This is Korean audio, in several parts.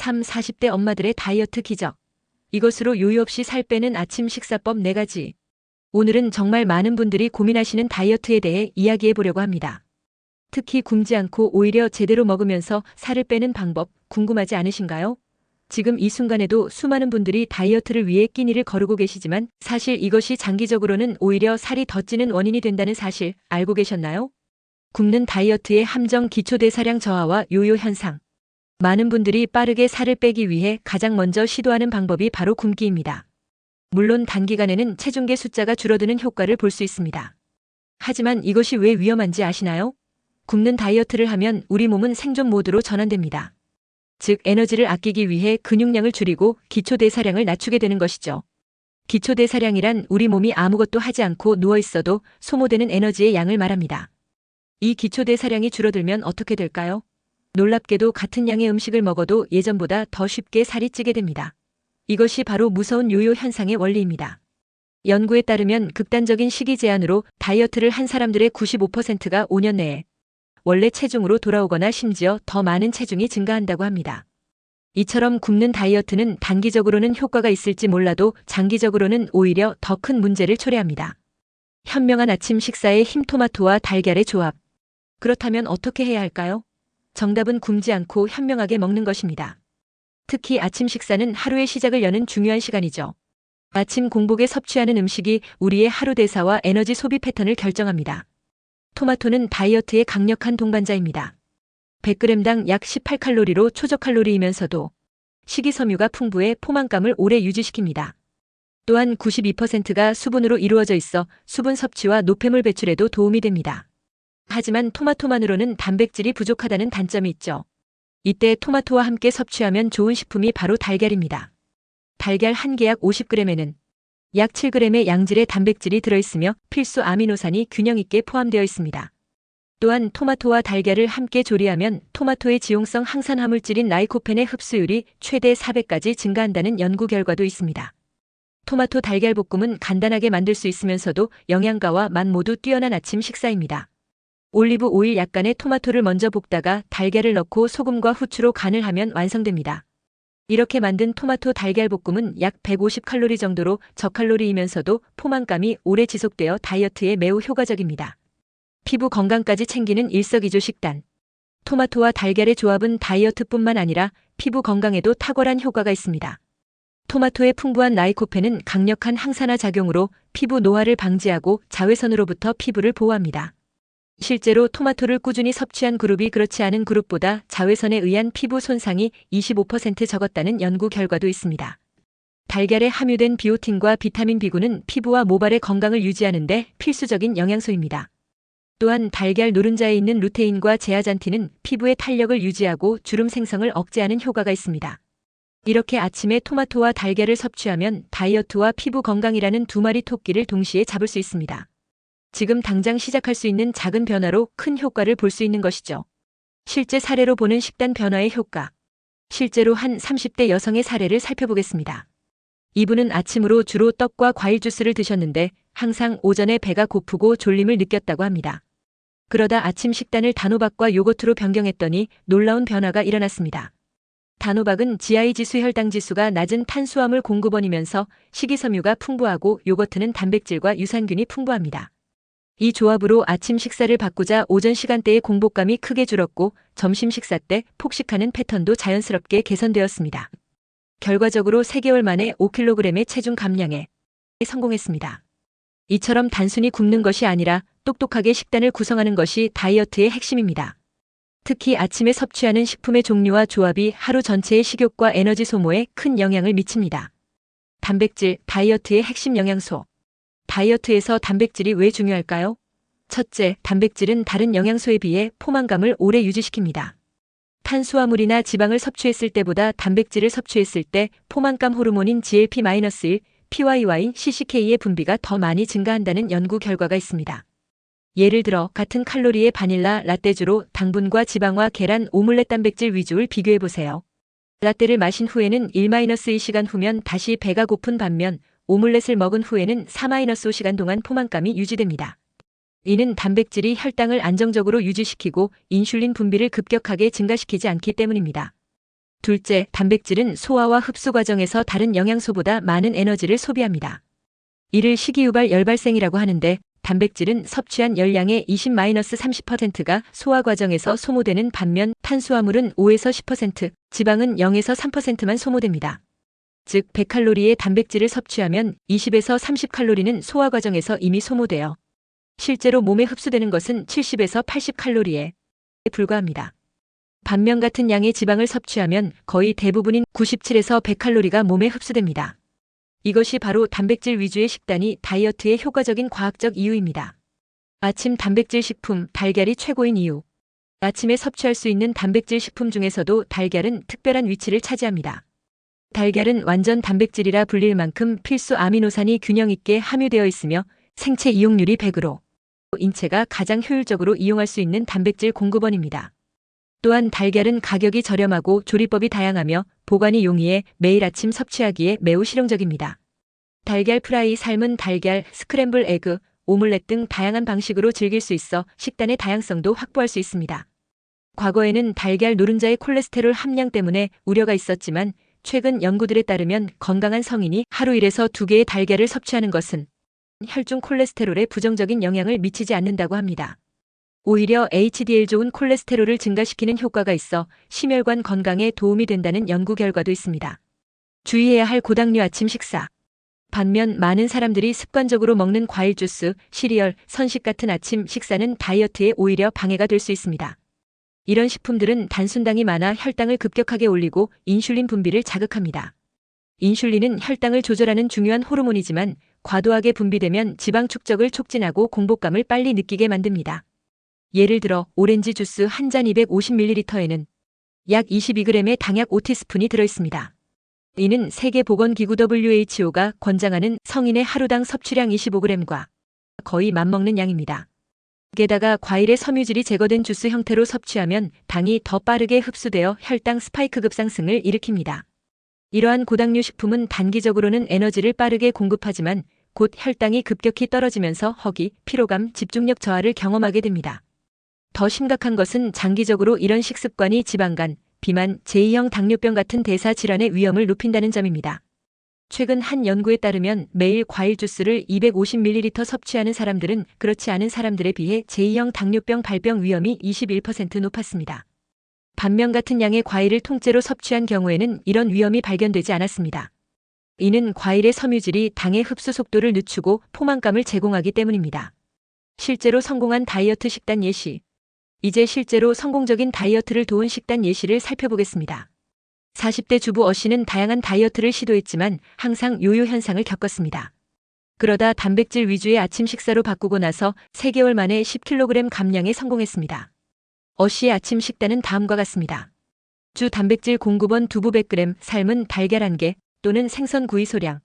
40대 엄마들의 다이어트 기적. 이것으로 요요 없이 살 빼는 아침 식사법 4가지. 오늘은 정말 많은 분들이 고민하시는 다이어트에 대해 이야기해 보려고 합니다. 특히 굶지 않고 오히려 제대로 먹으면서 살을 빼는 방법 궁금하지 않으신가요? 지금 이 순간에도 수많은 분들이 다이어트를 위해 끼니를 거르고 계시지만 사실 이것이 장기적으로는 오히려 살이 더 찌는 원인이 된다는 사실 알고 계셨나요? 굶는 다이어트의 함정 기초대사량 저하와 요요 현상. 많은 분들이 빠르게 살을 빼기 위해 가장 먼저 시도하는 방법이 바로 굶기입니다. 물론 단기간에는 체중계 숫자가 줄어드는 효과를 볼 수 있습니다. 하지만 이것이 왜 위험한지 아시나요? 굶는 다이어트를 하면 우리 몸은 생존 모드로 전환됩니다. 즉 에너지를 아끼기 위해 근육량을 줄이고 기초대사량을 낮추게 되는 것이죠. 기초대사량이란 우리 몸이 아무것도 하지 않고 누워있어도 소모되는 에너지의 양을 말합니다. 이 기초대사량이 줄어들면 어떻게 될까요? 놀랍게도 같은 양의 음식을 먹어도 예전보다 더 쉽게 살이 찌게 됩니다. 이것이 바로 무서운 요요 현상의 원리입니다. 연구에 따르면 극단적인 식이 제한으로 다이어트를 한 사람들의 95%가 5년 내에 원래 체중으로 돌아오거나 심지어 더 많은 체중이 증가한다고 합니다. 이처럼 굶는 다이어트는 단기적으로는 효과가 있을지 몰라도 장기적으로는 오히려 더 큰 문제를 초래합니다. 현명한 아침 식사의 흰토마토와 달걀의 조합. 그렇다면 어떻게 해야 할까요? 정답은 굶지 않고 현명하게 먹는 것입니다. 특히 아침 식사는 하루의 시작을 여는 중요한 시간이죠. 아침 공복에 섭취하는 음식이 우리의 하루 대사와 에너지 소비 패턴을 결정합니다. 토마토는 다이어트의 강력한 동반자입니다. 100g당 약 18칼로리로 초저칼로리이면서도 식이섬유가 풍부해 포만감을 오래 유지시킵니다. 또한 92%가 수분으로 이루어져 있어 수분 섭취와 노폐물 배출에도 도움이 됩니다. 하지만 토마토만으로는 단백질이 부족하다는 단점이 있죠. 이때 토마토와 함께 섭취하면 좋은 식품이 바로 달걀입니다. 달걀 한 개 약 50g에는 약 7g의 양질의 단백질이 들어있으며 필수 아미노산이 균형 있게 포함되어 있습니다. 또한 토마토와 달걀을 함께 조리하면 토마토의 지용성 항산 화물질인 라이코펜의 흡수율이 최대 400까지 증가한다는 연구 결과도 있습니다. 토마토 달걀 볶음은 간단하게 만들 수 있으면서도 영양가와 맛 모두 뛰어난 아침 식사입니다. 올리브 오일 약간의 토마토를 먼저 볶다가 달걀을 넣고 소금과 후추로 간을 하면 완성됩니다. 이렇게 만든 토마토 달걀 볶음은 약 150칼로리 정도로 저칼로리이면서도 포만감이 오래 지속되어 다이어트에 매우 효과적입니다. 피부 건강까지 챙기는 일석이조 식단. 토마토와 달걀의 조합은 다이어트뿐만 아니라 피부 건강에도 탁월한 효과가 있습니다. 토마토의 풍부한 라이코펜은 강력한 항산화 작용으로 피부 노화를 방지하고 자외선으로부터 피부를 보호합니다. 실제로 토마토를 꾸준히 섭취한 그룹이 그렇지 않은 그룹보다 자외선에 의한 피부 손상이 25% 적었다는 연구 결과도 있습니다. 달걀에 함유된 비오틴과 비타민 B군은 피부와 모발의 건강을 유지하는 데 필수적인 영양소입니다. 또한 달걀 노른자에 있는 루테인과 제아잔틴은 피부의 탄력을 유지하고 주름 생성을 억제하는 효과가 있습니다. 이렇게 아침에 토마토와 달걀을 섭취하면 다이어트와 피부 건강이라는 두 마리 토끼를 동시에 잡을 수 있습니다. 지금 당장 시작할 수 있는 작은 변화로 큰 효과를 볼 수 있는 것이죠. 실제 사례로 보는 식단 변화의 효과. 실제로 한 30대 여성의 사례를 살펴보겠습니다. 이분은 아침으로 주로 떡과 과일 주스를 드셨는데 항상 오전에 배가 고프고 졸림을 느꼈다고 합니다. 그러다 아침 식단을 단호박과 요거트로 변경했더니 놀라운 변화가 일어났습니다. 단호박은 GI 지수 혈당 지수가 낮은 탄수화물 공급원이면서 식이섬유가 풍부하고 요거트는 단백질과 유산균이 풍부합니다. 이 조합으로 아침 식사를 바꾸자 오전 시간대의 공복감이 크게 줄었고 점심 식사 때 폭식하는 패턴도 자연스럽게 개선되었습니다. 결과적으로 3개월 만에 5kg의 체중 감량에 성공했습니다. 이처럼 단순히 굶는 것이 아니라 똑똑하게 식단을 구성하는 것이 다이어트의 핵심입니다. 특히 아침에 섭취하는 식품의 종류와 조합이 하루 전체의 식욕과 에너지 소모에 큰 영향을 미칩니다. 단백질, 다이어트의 핵심 영양소. 다이어트에서 단백질이 왜 중요할까요? 첫째, 단백질은 다른 영양소에 비해 포만감을 오래 유지시킵니다. 탄수화물이나 지방을 섭취했을 때보다 단백질을 섭취했을 때 포만감 호르몬인 GLP-1, PYY, CCK의 분비가 더 많이 증가한다는 연구 결과가 있습니다. 예를 들어 같은 칼로리의 바닐라 라떼주로 당분과 지방과 계란, 오믈렛 단백질 위주를 비교해보세요. 라떼를 마신 후에는 1-2시간 후면 다시 배가 고픈 반면 오믈렛을 먹은 후에는 4-5시간 동안 포만감이 유지됩니다. 이는 단백질이 혈당을 안정적으로 유지시키고 인슐린 분비를 급격하게 증가시키지 않기 때문입니다. 둘째, 단백질은 소화와 흡수 과정에서 다른 영양소보다 많은 에너지를 소비합니다. 이를 식이유발 열발생이라고 하는데 단백질은 섭취한 열량의 20-30%가 소화 과정에서 소모되는 반면 탄수화물은 5에서 10%, 지방은 0에서 3%만 소모됩니다. 즉 100칼로리의 단백질을 섭취하면 20에서 30칼로리는 소화 과정에서 이미 소모되어 실제로 몸에 흡수되는 것은 70에서 80칼로리에 불과합니다. 반면 같은 양의 지방을 섭취하면 거의 대부분인 97에서 100칼로리가 몸에 흡수됩니다. 이것이 바로 단백질 위주의 식단이 다이어트에 효과적인 과학적 이유입니다. 아침 단백질 식품, 달걀이 최고인 이유. 아침에 섭취할 수 있는 단백질 식품 중에서도 달걀은 특별한 위치를 차지합니다. 달걀은 완전 단백질이라 불릴 만큼 필수 아미노산이 균형 있게 함유되어 있으며 생체 이용률이 100으로 인체가 가장 효율적으로 이용할 수 있는 단백질 공급원입니다. 또한 달걀은 가격이 저렴하고 조리법이 다양하며 보관이 용이해 매일 아침 섭취하기에 매우 실용적입니다. 달걀 프라이, 삶은 달걀, 스크램블 에그, 오믈렛 등 다양한 방식으로 즐길 수 있어 식단의 다양성도 확보할 수 있습니다. 과거에는 달걀 노른자의 콜레스테롤 함량 때문에 우려가 있었지만 최근 연구들에 따르면 건강한 성인이 하루 1에서 2개의 달걀을 섭취하는 것은 혈중 콜레스테롤에 부정적인 영향을 미치지 않는다고 합니다. 오히려 HDL 좋은 콜레스테롤을 증가시키는 효과가 있어 심혈관 건강에 도움이 된다는 연구 결과도 있습니다. 주의해야 할 고당류 아침 식사. 반면 많은 사람들이 습관적으로 먹는 과일 주스, 시리얼, 선식 같은 아침 식사는 다이어트에 오히려 방해가 될 수 있습니다. 이런 식품들은 단순당이 많아 혈당을 급격하게 올리고 인슐린 분비를 자극합니다. 인슐린은 혈당을 조절하는 중요한 호르몬이지만 과도하게 분비되면 지방 축적을 촉진하고 공복감을 빨리 느끼게 만듭니다. 예를 들어 오렌지 주스 한 잔 250ml에는 약 22g의 당약 5티스푼이 들어있습니다. 이는 세계보건기구 WHO가 권장하는 성인의 하루당 섭취량 25g과 거의 맞먹는 양입니다. 게다가 과일의 섬유질이 제거된 주스 형태로 섭취하면 당이 더 빠르게 흡수되어 혈당 스파이크 급상승을 일으킵니다. 이러한 고당류 식품은 단기적으로는 에너지를 빠르게 공급하지만 곧 혈당이 급격히 떨어지면서 허기, 피로감, 집중력 저하를 경험하게 됩니다. 더 심각한 것은 장기적으로 이런 식습관이 지방간, 비만, 제2형 당뇨병 같은 대사 질환의 위험을 높인다는 점입니다. 최근 한 연구에 따르면 매일 과일 주스를 250ml 섭취하는 사람들은 그렇지 않은 사람들에 비해 제2형 당뇨병 발병 위험이 21% 높았습니다. 반면 같은 양의 과일을 통째로 섭취한 경우에는 이런 위험이 발견되지 않았습니다. 이는 과일의 섬유질이 당의 흡수 속도를 늦추고 포만감을 제공하기 때문입니다. 실제로 성공한 다이어트 식단 예시. 이제 실제로 성공적인 다이어트를 도운 식단 예시를 살펴보겠습니다. 40대 주부 어 씨는 다양한 다이어트를 시도했지만 항상 요요 현상을 겪었습니다. 그러다 단백질 위주의 아침 식사로 바꾸고 나서 3개월 만에 10kg 감량에 성공했습니다. 어 씨의 아침 식단은 다음과 같습니다. 주 단백질 공급원 두부 100g, 삶은 달걀 1개 또는 생선 구이 소량,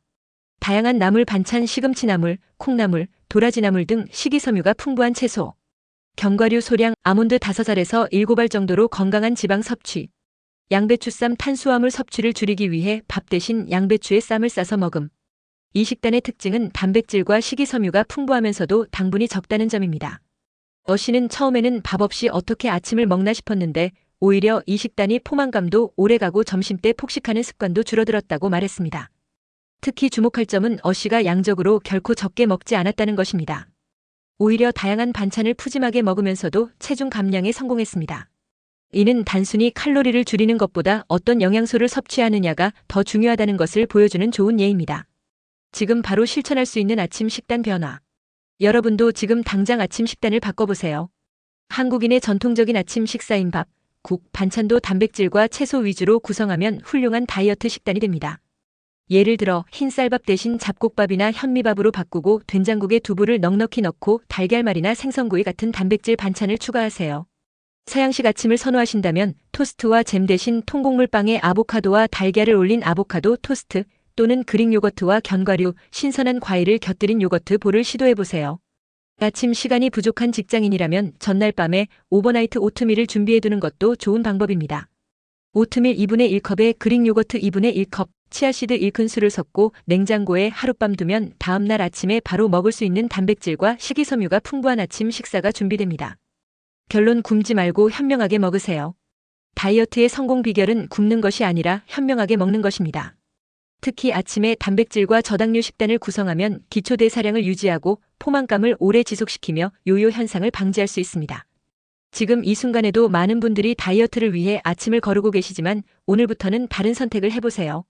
다양한 나물 반찬 시금치 나물, 콩나물, 도라지 나물 등 식이섬유가 풍부한 채소, 견과류 소량, 아몬드 5알에서 7알 정도로 건강한 지방 섭취, 양배추쌈 탄수화물 섭취를 줄이기 위해 밥 대신 양배추에 쌈을 싸서 먹음. 이 식단의 특징은 단백질과 식이섬유가 풍부하면서도 당분이 적다는 점입니다. 어 씨는 처음에는 밥 없이 어떻게 아침을 먹나 싶었는데 오히려 이 식단이 포만감도 오래가고 점심때 폭식하는 습관도 줄어들었다고 말했습니다. 특히 주목할 점은 어 씨가 양적으로 결코 적게 먹지 않았다는 것입니다. 오히려 다양한 반찬을 푸짐하게 먹으면서도 체중 감량에 성공했습니다. 이는 단순히 칼로리를 줄이는 것보다 어떤 영양소를 섭취하느냐가 더 중요하다는 것을 보여주는 좋은 예입니다. 지금 바로 실천할 수 있는 아침 식단 변화. 여러분도 지금 당장 아침 식단을 바꿔보세요. 한국인의 전통적인 아침 식사인 밥, 국, 반찬도 단백질과 채소 위주로 구성하면 훌륭한 다이어트 식단이 됩니다. 예를 들어 흰쌀밥 대신 잡곡밥이나 현미밥으로 바꾸고 된장국에 두부를 넉넉히 넣고 달걀말이나 생선구이 같은 단백질 반찬을 추가하세요. 서양식 아침을 선호하신다면 토스트와 잼 대신 통곡물빵에 아보카도와 달걀을 올린 아보카도 토스트 또는 그릭 요거트와 견과류, 신선한 과일을 곁들인 요거트 볼을 시도해보세요. 아침 시간이 부족한 직장인이라면 전날 밤에 오버나이트 오트밀을 준비해두는 것도 좋은 방법입니다. 오트밀 2분의 1컵에 그릭 요거트 2분의 1컵, 치아씨드 1큰술을 섞고 냉장고에 하룻밤 두면 다음날 아침에 바로 먹을 수 있는 단백질과 식이섬유가 풍부한 아침 식사가 준비됩니다. 결론 굶지 말고 현명하게 먹으세요. 다이어트의 성공 비결은 굶는 것이 아니라 현명하게 먹는 것입니다. 특히 아침에 단백질과 저당류 식단을 구성하면 기초 대사량을 유지하고 포만감을 오래 지속시키며 요요 현상을 방지할 수 있습니다. 지금 이 순간에도 많은 분들이 다이어트를 위해 아침을 거르고 계시지만 오늘부터는 다른 선택을 해보세요.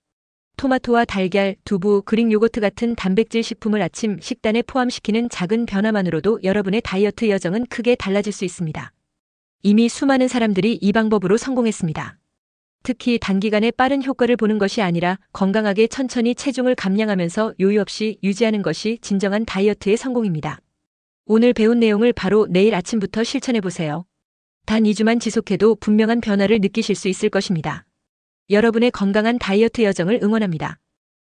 토마토와 달걀, 두부, 그릭 요거트 같은 단백질 식품을 아침 식단에 포함시키는 작은 변화만으로도 여러분의 다이어트 여정은 크게 달라질 수 있습니다. 이미 수많은 사람들이 이 방법으로 성공했습니다. 특히 단기간에 빠른 효과를 보는 것이 아니라 건강하게 천천히 체중을 감량하면서 요요 없이 유지하는 것이 진정한 다이어트의 성공입니다. 오늘 배운 내용을 바로 내일 아침부터 실천해보세요. 단 2주만 지속해도 분명한 변화를 느끼실 수 있을 것입니다. 여러분의 건강한 다이어트 여정을 응원합니다.